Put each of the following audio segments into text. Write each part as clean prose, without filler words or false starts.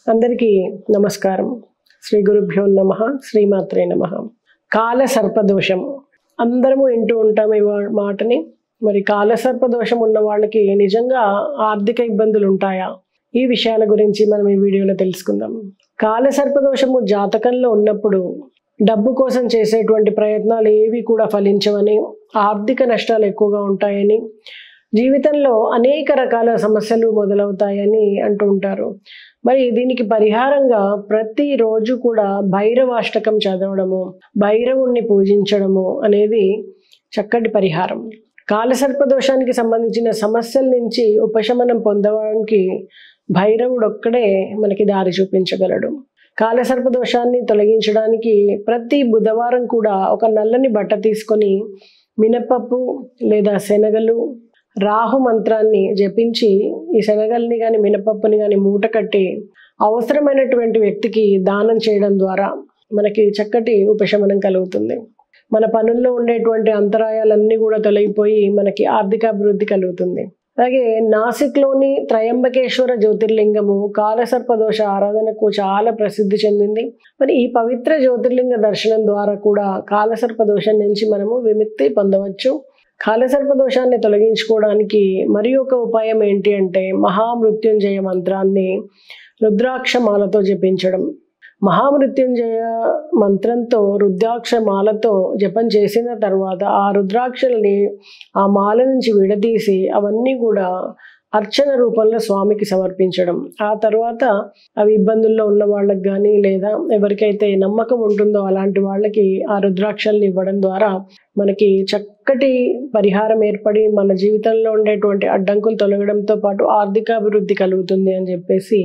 అందరికీ నమస్కారం. శ్రీ గురుభ్యో నమః. శ్రీమాత్రే నమః. కాల సర్పదోషం అందరము వింటూ ఉంటాం ఈ మాటని. మరి కాల సర్పదోషం ఉన్న వాళ్ళకి నిజంగా ఆర్థిక ఇబ్బందులు ఉంటాయా? ఈ విషయాల గురించి మనం ఈ వీడియోలో తెలుసుకుందాం. కాల సర్పదోషము జాతకంలో ఉన్నప్పుడు డబ్బు కోసం చేసేటువంటి ప్రయత్నాలు ఏవి కూడా ఫలించవని, ఆర్థిక నష్టాలు ఎక్కువగా ఉంటాయని, జీవితంలో అనేక రకాల సమస్యలు మొదలవుతాయని అంటూ ఉంటారు. మరి దీనికి పరిహారంగా ప్రతిరోజు కూడా భైరవాష్టకం చదవడము, భైరవుణ్ణి పూజించడము అనేది చక్కటి పరిహారం. కాలసర్పదోషానికి సంబంధించిన సమస్యల నుంచి ఉపశమనం పొందడానికి భైరవుడు ఒక్కడే మనకి దారి చూపించగలడు. కాలసర్పదోషాన్ని తొలగించడానికి ప్రతి బుధవారం కూడా ఒక నల్లని బట్ట తీసుకొని మినపప్పు లేదా శనగలు, రాహు మంత్రాన్ని జపించి ఈ శనగల్ని కానీ మినపప్పుని కానీ మూట కట్టి అవసరమైనటువంటి వ్యక్తికి దానం చేయడం ద్వారా మనకి చక్కటి ఉపశమనం కలుగుతుంది. మన పనుల్లో ఉండేటువంటి అంతరాయాలన్నీ కూడా తొలగిపోయి మనకి ఆర్థికాభివృద్ధి కలుగుతుంది. అలాగే నాసిక్లోని త్రయంబకేశ్వర జ్యోతిర్లింగము కాలసర్పదోష ఆరాధనకు చాలా ప్రసిద్ధి చెందింది. మరి ఈ పవిత్ర జ్యోతిర్లింగ దర్శనం ద్వారా కూడా కాలసర్పదోషం నుంచి మనము విముక్తి పొందవచ్చు. కాలసర్పదోషాన్ని తొలగించుకోవడానికి మరి ఒక ఉపాయం ఏంటి అంటే మహామృత్యుంజయ మంత్రాన్ని రుద్రాక్షమాలతో జపించడం. మహామృత్యుంజయ మంత్రంతో రుద్రాక్షమాలతో జపం చేసిన తర్వాత ఆ రుద్రాక్షల్ని ఆ మాల నుంచి విడదీసి అవన్నీ కూడా అర్చన రూపంలో స్వామికి సమర్పించడం. ఆ తర్వాత అవి ఇబ్బందుల్లో ఉన్న వాళ్ళకి కానీ లేదా ఎవరికైతే నమ్మకం ఉంటుందో అలాంటి వాళ్ళకి ఆ రుద్రాక్షల్ని ఇవ్వడం ద్వారా మనకి చక్కటి పరిహారం ఏర్పడి మన జీవితంలో ఉండేటువంటి అడ్డంకులు తొలగడంతో పాటు ఆర్థికాభివృద్ధి కలుగుతుంది అని చెప్పేసి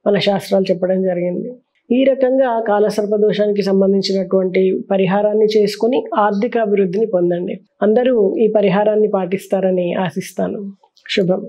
మన శాస్త్రాలు చెప్పడం జరిగింది. ఈ రకంగా కాలసర్పదోషానికి సంబంధించినటువంటి పరిహారాన్ని చేసుకుని ఆర్థికాభివృద్ధిని పొందండి. అందరూ ఈ పరిహారాన్ని పాటిస్తారని ఆశిస్తాను. శుభం.